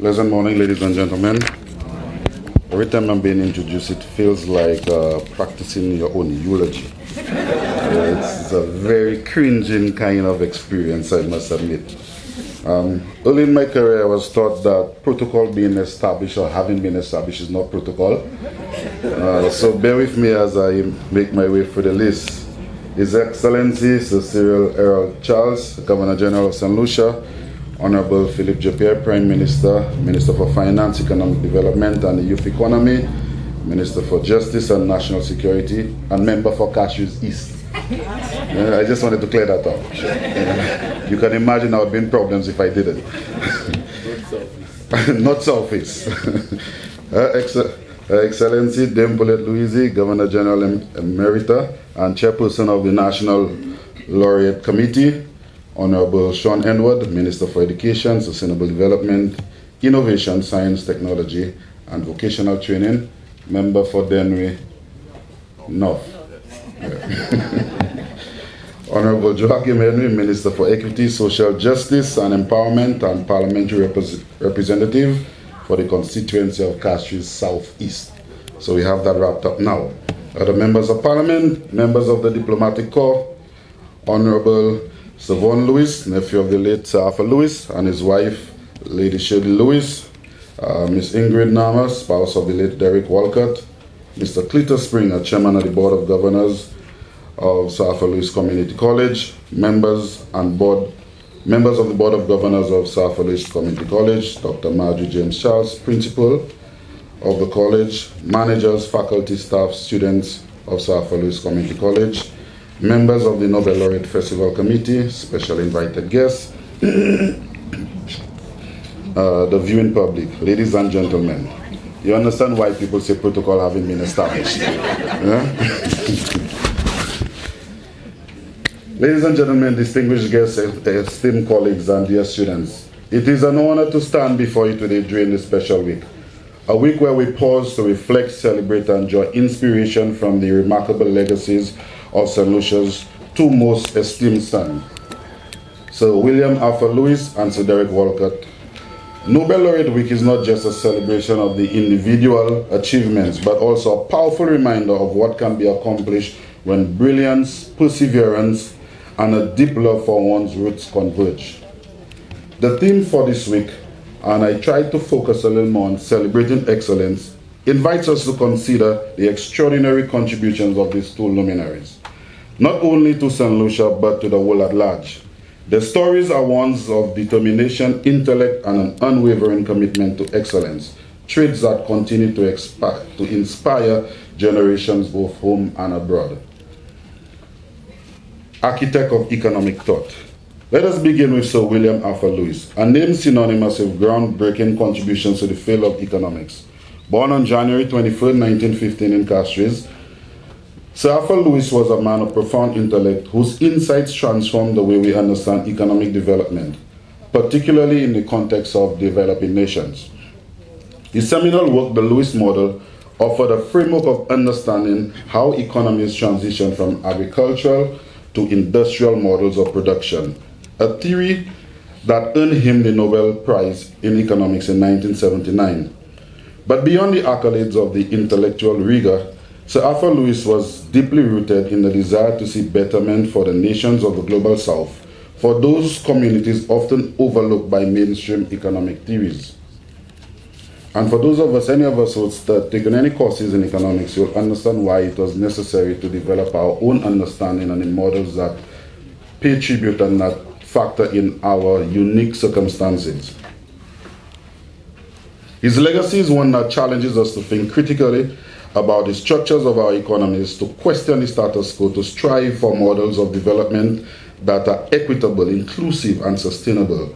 Pleasant morning, ladies and gentlemen. Every time I'm being introduced, it feels like practicing your own eulogy. It's a very cringing kind of experience, I must admit. Early in my career, I was taught that protocol being established or having been established is not protocol. So bear with me as I make my way through the list. His Excellency Sir Cyril Errol Charles, Governor General of St. Lucia, Honorable Philip Japierre, Prime Minister, Minister for Finance, Economic Development and the Youth Economy, Minister for Justice and National Security, and member for Cashews East. I just wanted to clear that up. You can imagine there would have been problems if I didn't. Not Southeast. Her Excellency Dame Paulette Louisi, Governor General Emerita and Chairperson of the National Laureate Committee, Honorable Sean Enward, Minister for Education, Sustainable Development, Innovation, Science, Technology, and Vocational Training, Member for Denry North. Yeah. Honorable Joachim Henry, Minister for Equity, Social Justice and Empowerment, and Parliamentary Representative for the constituency of Cashews Southeast. So we have that wrapped up now. Other members of Parliament, members of the Diplomatic Corps, Honorable Savon Lewis, nephew of the late Sir Arthur Lewis, and his wife, Lady Shirley Lewis, Miss Ingrid Narmi, spouse of the late Derek Walcott, Mr. Cletus Springer, Chairman of the Board of Governors of Sir Arthur Lewis Community College, members of the Board of Governors of Sir Arthur Lewis Community College, Dr. Marjorie James Charles, Principal of the college, managers, faculty, staff, students of Sir Arthur Lewis Community College, members of the Nobel Laureate Festival Committee, special invited guests, the viewing public, ladies and gentlemen. You understand why people say protocol having been established? Yeah? Ladies and gentlemen, distinguished guests, esteemed colleagues, and dear students, it is an honor to stand before you today during this special week. A week where we pause to reflect, celebrate, and draw inspiration from the remarkable legacies of St. Lucia's two most esteemed sons, Sir William Arthur Lewis and Sir Derek Walcott. Nobel Laureate Week is not just a celebration of the individual achievements, but also a powerful reminder of what can be accomplished when brilliance, perseverance, and a deep love for one's roots converge. The theme for this week, and I tried to focus a little more on celebrating excellence, invites us to consider the extraordinary contributions of these two luminaries, not only to St. Lucia, but to the world at large. Their stories are ones of determination, intellect, and an unwavering commitment to excellence, traits that continue to inspire generations both home and abroad. Architect of economic thought. Let us begin with Sir William Arthur Lewis, a name synonymous with groundbreaking contributions to the field of economics. Born on January 23, 1915 in Castries, Sir Arthur Lewis was a man of profound intellect whose insights transformed the way we understand economic development, particularly in the context of developing nations. His seminal work, The Lewis Model, offered a framework of understanding how economies transition from agricultural to industrial models of production, a theory that earned him the Nobel Prize in Economics in 1979. But beyond the accolades of the intellectual rigor, Sir Arthur Lewis was deeply rooted in the desire to see betterment for the nations of the Global South, for those communities often overlooked by mainstream economic theories. And for those of us, any of us who's taken any courses in economics, you'll understand why it was necessary to develop our own understanding and the models that pay tribute and that factor in our unique circumstances. His legacy is one that challenges us to think critically about the structures of our economies, to question the status quo, to strive for models of development that are equitable, inclusive, and sustainable.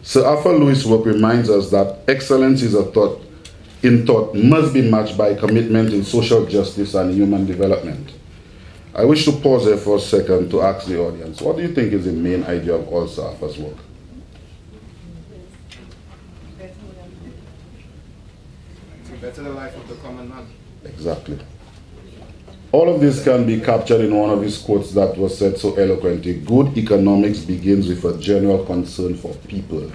Sir Arthur Lewis' work reminds us that excellence in thought must be matched by commitment in social justice and human development. I wish to pause there for a second to ask the audience, what do you think is the main idea of all Sir Arthur's work? To better the life of the common man. Exactly. All of this can be captured in one of his quotes that was said so eloquently: good economics begins with a general concern for people.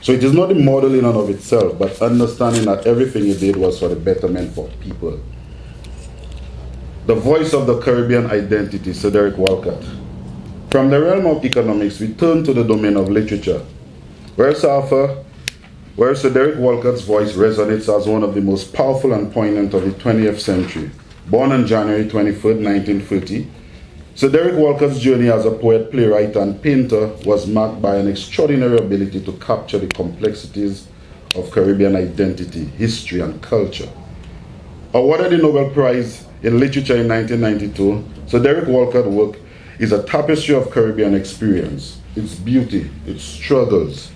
So it is not the model in and of itself, but understanding that everything he did was for the betterment for people. The voice of the Caribbean identity, Sir Derek Walcott. From the realm of economics, we turn to the domain of literature, where Sir Derek Walcott's voice resonates as one of the most powerful and poignant of the 20th century. Born on January 23rd, 1930, Sir Derek Walcott's journey as a poet, playwright, and painter was marked by an extraordinary ability to capture the complexities of Caribbean identity, history, and culture. Awarded the Nobel Prize in Literature in 1992, Sir Derek Walcott's work is a tapestry of Caribbean experience, its beauty, its struggles,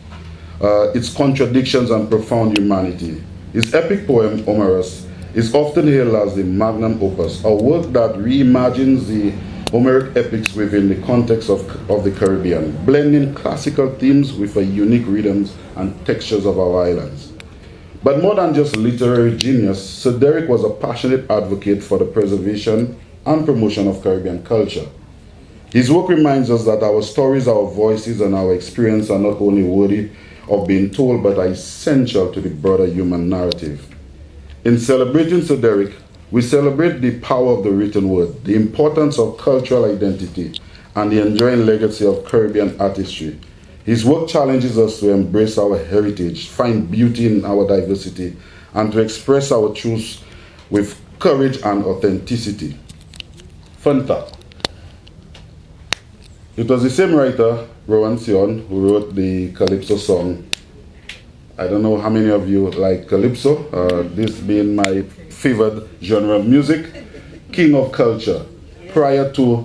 its contradictions and profound humanity. His epic poem, Homerius, is often hailed as the magnum opus, a work that reimagines the Homeric epics within the context of the Caribbean, blending classical themes with the unique rhythms and textures of our islands. But more than just literary genius, Sir Derek was a passionate advocate for the preservation and promotion of Caribbean culture. His work reminds us that our stories, our voices, and our experience are not only worthy of being told, but are essential to the broader human narrative. In celebrating Sir Derek, we celebrate the power of the written word, the importance of cultural identity, and the enduring legacy of Caribbean artistry. His work challenges us to embrace our heritage, find beauty in our diversity, and to express our truths with courage and authenticity. Fun fact. It was the same writer, Rowan Sion, who wrote the Calypso song. I don't know how many of you like Calypso, this being my favored genre of music, king of culture, prior to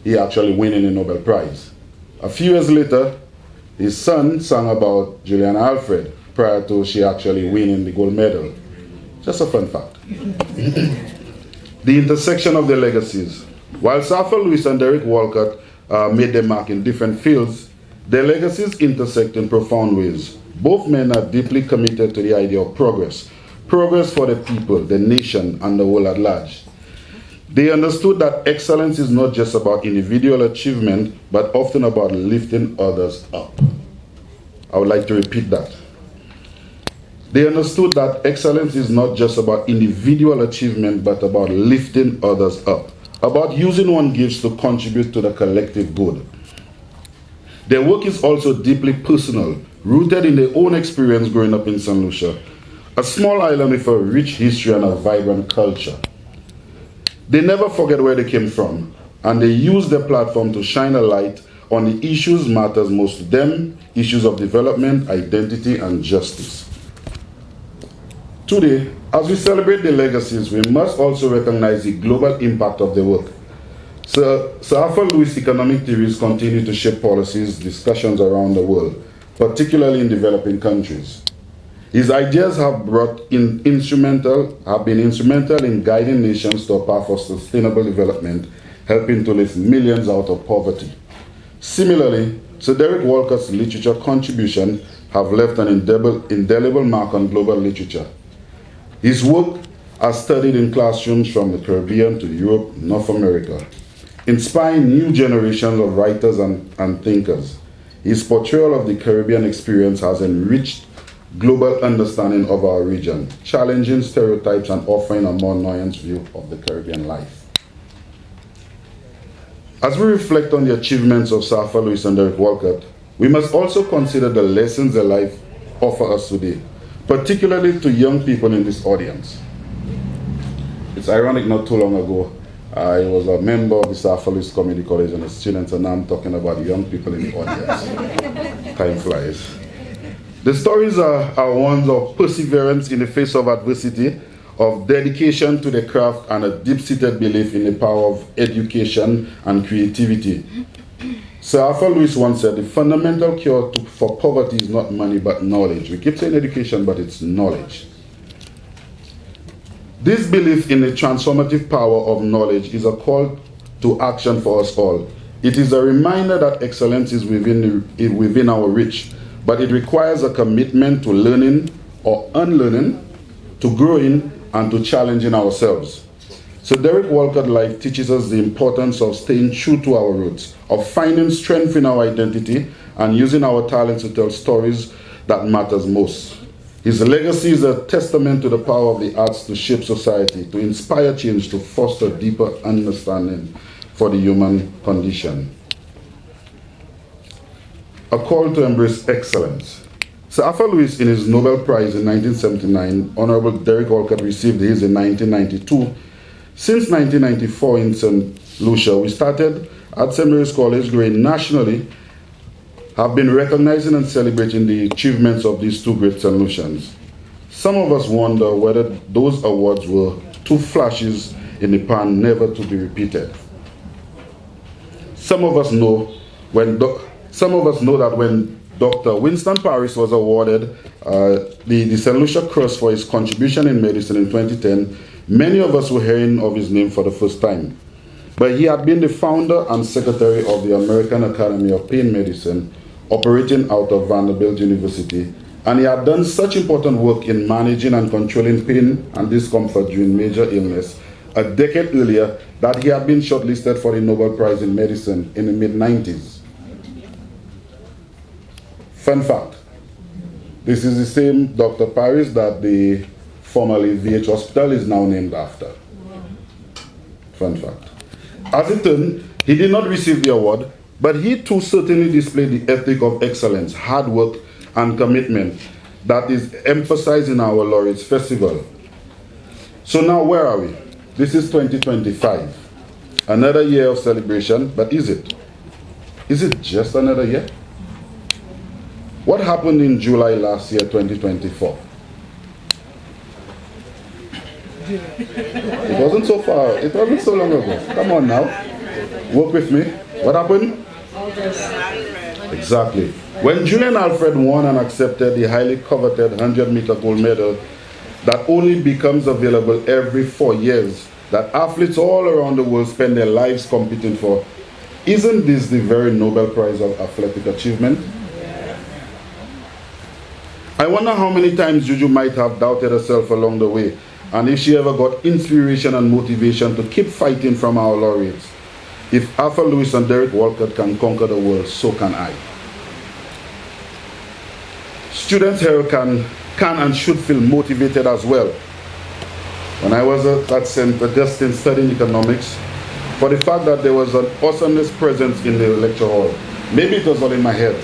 he actually winning the Nobel Prize. A few years later, his son sang about Juliana Alfred, prior to she actually winning the gold medal. Just a fun fact. The intersection of the legacies. While Arthur Lewis and Derek Walcott made their mark in different fields, their legacies intersect in profound ways. Both men are deeply committed to the idea of progress. Progress for the people, the nation, and the world at large. They understood that excellence is not just about individual achievement, but often about lifting others up. I would like to repeat that. They understood that excellence is not just about individual achievement, but about lifting others up, about using one's gifts to contribute to the collective good. Their work is also deeply personal, rooted in their own experience growing up in St. Lucia, a small island with a rich history and a vibrant culture. They never forget where they came from, and they use their platform to shine a light on the issues matters most to them, issues of development, identity, and justice. Today, as we celebrate their legacies, we must also recognize the global impact of their work. Sir Arthur Lewis' economic theories continue to shape policies, discussions around the world, particularly in developing countries. His ideas have been instrumental in guiding nations to a path of sustainable development, helping to lift millions out of poverty. Similarly, Sir Derek Walcott's literature contribution have left an indelible mark on global literature. His work are studied in classrooms from the Caribbean to Europe, North America, inspiring new generations of writers and thinkers. His portrayal of the Caribbean experience has enriched global understanding of our region, challenging stereotypes and offering a more nuanced view of the Caribbean life. As we reflect on the achievements of Sir Arthur Lewis and Derek Walcott, we must also consider the lessons their life offers us today, particularly to young people in this audience. It's ironic, not too long ago, I was a member of the Sir Arthur Lewis Community College and a student, and now I'm talking about young people in the audience. Time flies. The stories are ones of perseverance in the face of adversity, of dedication to the craft, and a deep-seated belief in the power of education and creativity. Sir Arthur Lewis once said, the fundamental cure for poverty is not money but knowledge. We keep saying education, but it's knowledge. This belief in the transformative power of knowledge is a call to action for us all. It is a reminder that excellence is within our reach, but it requires a commitment to learning or unlearning, to growing, and to challenging ourselves. So Derek Walcott's life teaches us the importance of staying true to our roots, of finding strength in our identity, and using our talents to tell stories that matters most. His legacy is a testament to the power of the arts to shape society, to inspire change, to foster deeper understanding for the human condition. A call to embrace excellence. Sir Arthur Lewis, in his Nobel Prize in 1979, Honorable Derek Walcott received his in 1992. Since 1994 in St. Lucia, we started at St. Mary's College, growing nationally, have been recognizing and celebrating the achievements of these two great St. Lucians. Some of us wonder whether those awards were two flashes in the pan, never to be repeated. Some of us know that when Dr. Winston Paris was awarded the St. Lucia Cross for his contribution in medicine in 2010, many of us were hearing of his name for the first time. But he had been the founder and secretary of the American Academy of Pain Medicine, operating out of Vanderbilt University, and he had done such important work in managing and controlling pain and discomfort during major illness a decade earlier that he had been shortlisted for the Nobel Prize in Medicine in the mid-90s. Fun fact, this is the same Dr. Paris that the formerly VH Hospital is now named after. Fun fact. As it turned, he did not receive the award, but he too certainly displayed the ethic of excellence, hard work, and commitment that is emphasized in our Laureates Festival. So now where are we? This is 2025. Another year of celebration, but is it? Is it just another year? What happened in July last year, 2024? It wasn't so far, it wasn't so long ago. Come on now, work with me. What happened? Exactly. When Julian Alfred won and accepted the highly coveted 100-meter gold medal that only becomes available every 4 years, that athletes all around the world spend their lives competing for, isn't this the very Nobel Prize of athletic achievement? I wonder how many times Juju might have doubted herself along the way, and if she ever got inspiration and motivation to keep fighting from our laureates. If Arthur Lewis and Derek Walcott can conquer the world, so can I. Students here can and should feel motivated as well. When I was at St. Augustine studying economics, for the fact that there was an awesomeness present in the lecture hall. Maybe it was all in my head.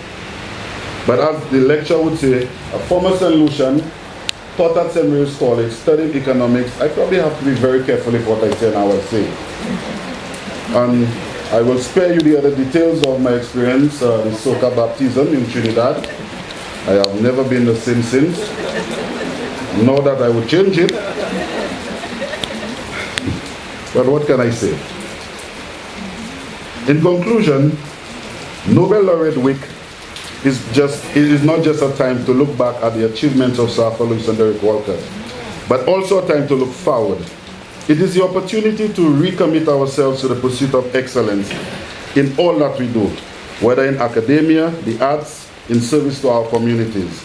But as the lecturer would say, a former St. Lucian, taught at St. Mary's College, studying economics, I probably have to be very careful with what I say and how I say. And I will spare you the other details of my experience, the Soca baptism in Trinidad. I have never been the same since, nor that I would change it. But what can I say? In conclusion, Nobel Laureate Week is not just a time to look back at the achievements of Sir Arthur Lewis and Derek Walcott, but also a time to look forward. It is the opportunity to recommit ourselves to the pursuit of excellence in all that we do, whether in academia, the arts, in service to our communities.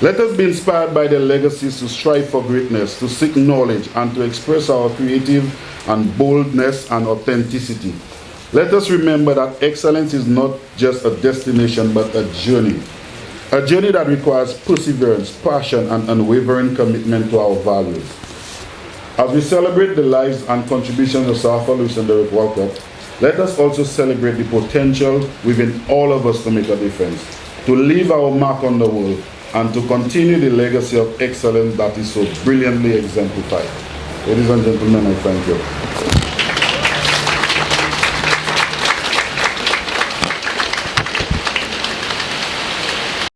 Let us be inspired by their legacies to strive for greatness, to seek knowledge, and to express our creative and boldness and authenticity. Let us remember that excellence is not just a destination, but a journey that requires perseverance, passion, and unwavering commitment to our values. As we celebrate the lives and contributions of Sir Arthur Lewis and Derek Walcott, let us also celebrate the potential within all of us to make a difference, to leave our mark on the world, and to continue the legacy of excellence that is so brilliantly exemplified. Ladies and gentlemen, I thank you.